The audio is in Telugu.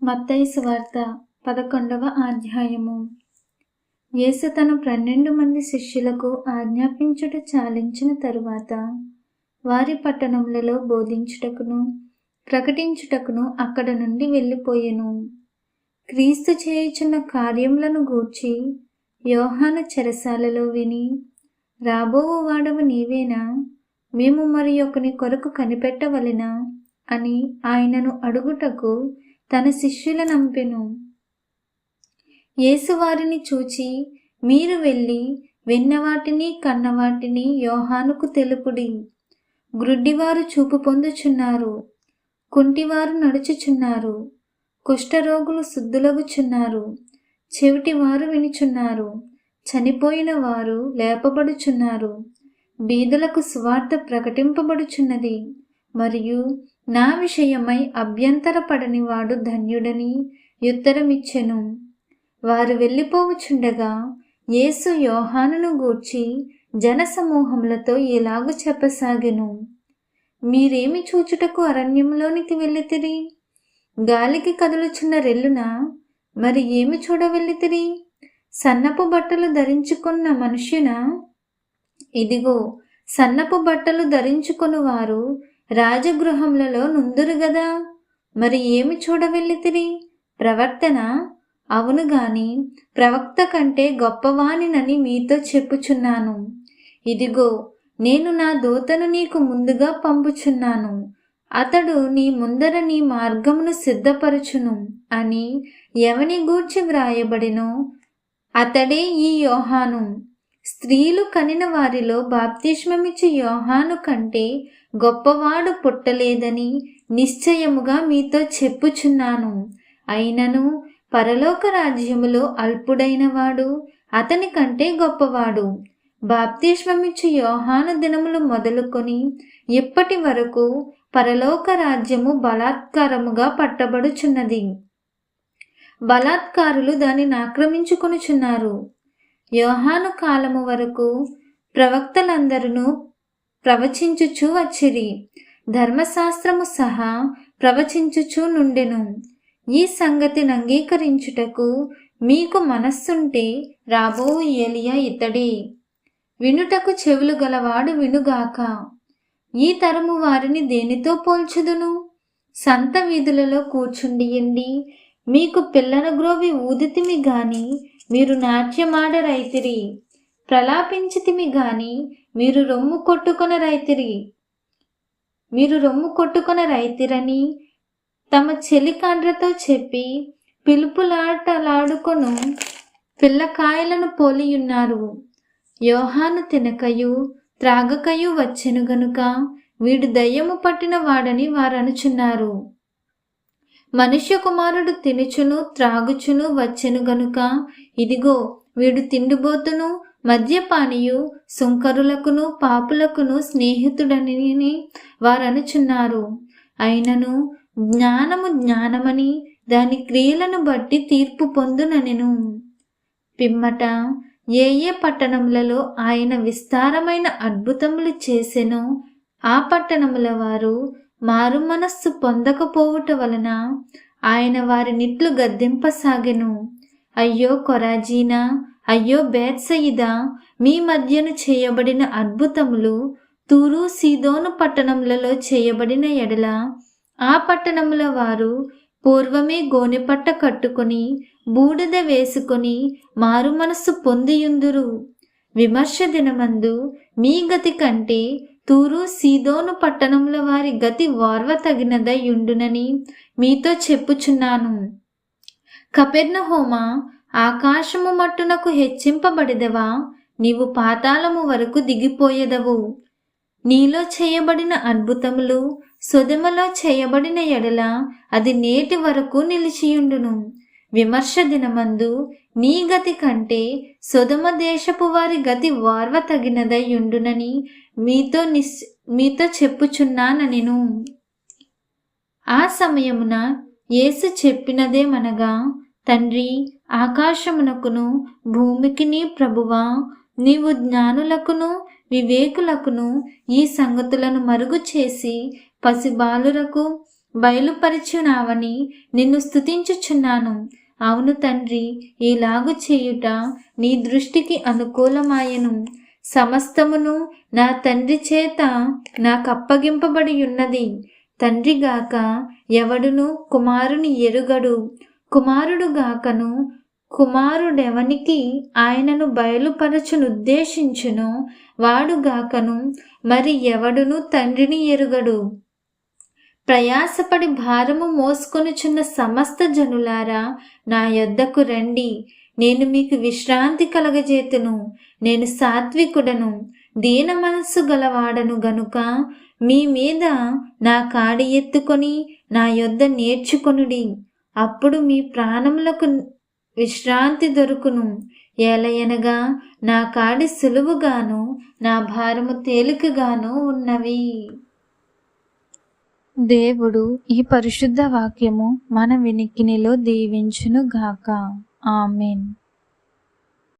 మత్తయి సువార్త 11వ అధ్యాయము. యేసు తన 12 మంది శిష్యులకు ఆజ్ఞాపించుట చాలించిన తరువాత వారి పట్టణములలో బోధించుటకును ప్రకటించుటకును అక్కడ నుండి వెళ్ళిపోయెను. క్రీస్తు చేయుచున్న కార్యములను గూర్చి యోహాను చెరసాలలో విని, రాబోవు వాడవు నీవేనా? మేము మరి ఒకని కొరకు కనిపెట్టవలెనా అని ఆయనను అడుగుటకు తన శిష్యులను పంపెను. యేసు వారిని చూచి, మీరు వెళ్ళి విన్నవాటిని కన్నవాటిని యోహానుకు తెలుపుడి. గ్రుడ్డివారు చూపు పొందుచున్నారు, కుంటివారు నడుచుచున్నారు, కుష్ఠరోగులు శుద్ధులగుచున్నారు, చెవిటివారు వినుచున్నారు, చనిపోయిన వారు లేపబడుచున్నారు, బీదలకు సువార్త ప్రకటింపబడుచున్నది, మరియు నా విషయమై అభ్యంతరపడని వాడు ధన్యుడని ఉత్తరమిచ్చెను. వారు వెళ్ళిపోవుచుండగా యేసు యోహానును గూర్చి జనసమూహములతో ఇలాగు చెప్పసాగెను. మీరేమి చూచుటకు అరణ్యంలోనికి వెళ్ళితిరి? గాలికి కదులుచున్న రెల్లునా? మరి ఏమి చూడవెళ్ళితిరి? సన్నపు బట్టలు ధరించుకున్న మనుష్యునా? ఇదిగో, సన్నపు బట్టలు ధరించుకొనువారు రాజగృహములలో నుందురు గదా. మరి ఏమి చూడవెళ్ళితిరి? ప్రవక్తన? అవును గాని ప్రవక్త కంటే గొప్పవానినని మీతో చెప్పుచున్నాను. ఇదిగో, నేను నా దూతను నీకు ముందుగా పంపుచున్నాను. అతడు నీ ముందర నీ మార్గమును సిద్ధపరచును అని ఎవని గూర్చి వ్రాయబడినో అతడే ఈ యోహాను. స్త్రీలు కనిన వారిలో బాప్తిస్మమిచ్చు యోహాను కంటే గొప్పవాడు పుట్టలేదని నిశ్చయముగా మీతో చెప్పుచున్నాను. అయినను పరలోక రాజ్యములో అల్పుడైన వాడు అతని కంటే గొప్పవాడు. బాప్తిస్మమిచ్చు యోహాను దినములు మొదలుకొని ఇప్పటి వరకు పరలోక రాజ్యము బలాత్కారముగా పట్టబడుచున్నది. బలాత్కారులు దానిని ఆక్రమించుకొనుచున్నారు. యోహాను కాలము వరకు ప్రవక్తలందరూ ప్రవచించుచూ వచ్చిరి, ధర్మశాస్త్రము సహా ప్రవచించుచూ నుండెను. ఈ సంగతిని అంగీకరించుటకు మీకు మనస్సుంటే రాబోవు ఏలియా ఇతడే. వినుటకు చెవులు గలవాడు వినుగాక. ఈ తరము వారిని దేనితో పోల్చుదును? సంత వీధులలో కూర్చుండియండి, మీకు పిల్లన గ్రోవి ఊదితిమి గాని మీరు నాట్యమాడరైతిరి, ప్రలాపించితిమి గాని మీరు రొమ్ము కొట్టుకొనరైతిరని తమ చెలికాండ్రతో చెప్పి పిలుపులాటలాడుకొను పిల్లకాయలను పోలియున్నారు. యోహాను తినకయు త్రాగకయు వచ్చెను గనుక వీడు దయ్యము పట్టిన వాడని వారనుచున్నారు. మనుష్య కుమారుడు తినుచును త్రాగుచును వచ్చెను గనుక ఇదిగో వీడు తిండిబోతును మద్యపానియు సుంకరులకును పాపులకును స్నేహితుడని వారనుచున్నారు. అయినను జ్ఞానము జ్ఞానమని దాని క్రియలను బట్టి తీర్పు పొందుననెను. పిమ్మట ఏ ఏ పట్టణములలో ఆయన విస్తారమైన అద్భుతములు చేసెనో ఆ పట్టణముల వారు మారు మనస్సు పొందకపోవుట వలన ఆయన వారినిట్లు గద్దింపసాగెను. అయ్యో కొరాజీనా, అయ్యో బేత్సయిదా, మీ మధ్యను చేయబడిన అద్భుతములు తూరు సీదోను పట్టణములలో చేయబడిన ఎడల ఆ పట్టణముల వారు పూర్వమే గోనెపట్ట కట్టుకొని బూడిద వేసుకొని మారు మనస్సు పొందియుందురు. విమర్శ దినమందు మీ గతి కంటే తూరు సీదోను పట్టణముల వారి గతి వార్వ తగినదయుండునని మీతో చెప్పుచున్నాను. కపెర్నహూమా, ఆకాశము మట్టునకు హెచ్చింపబడిదవా? నీవు పాతాళము వరకు దిగిపోయేదవు. నీలో చేయబడిన అద్భుతములు సొదొమలో చేయబడిన ఎడల అది నేటి వరకు నిలిచియుండును. విమర్శ దినమందు నీ గతి కంటే సొదొమ దేశపు వారి గతి వార్వ తగినదయుండునని మీతో చెప్పుచున్నానెను. ఆ సమయమున యేసు చెప్పినదేమనగా, తండ్రి, ఆకాశమునకును భూమికిని ప్రభువా, నీవు జ్ఞానులకును వివేకులకును ఈ సంగతులను మరుగు చేసి పసిబాలురకు బయలుపరిచున్నావని నిన్ను స్తుతించుచున్నాను. అవును తండ్రి, ఈలాగు చేయుట నీ దృష్టికి అనుకూలమాయెను. సమస్తమును నా తండ్రి చేత నాకప్పగింపబడి ఉన్నది. తండ్రిగాక ఎవడును కుమారుని ఎరుగడు, కుమారుడుగాకను కుమారుడెవనికి ఆయనను బయలుపరచునుద్దేశించునో వాడుగాకను మరి ఎవడును తండ్రిని ఎరుగడు. ప్రయాసపడి భారము మోసుకొనుచున్న సమస్త జనులారా, నా యొద్దకు రండి, నేను మీకు విశ్రాంతి కలగజేతును. నేను సాత్వికుడను, దీన మనస్సు గలవాడను గనుక మీ మీద నా కాడి ఎత్తుకొని నా యొద్ద నేర్చుకొనుడి. అప్పుడు మీ ప్రాణములకు విశ్రాంతి దొరుకును. ఏలయనగా నా కాడి సులువుగాను నా భారము తేలికగాను ఉన్నవి. దేవుడు ఈ పరిశుద్ధ వాక్యము మన వినికినిలో దీవించును గాక. ఆమేన్.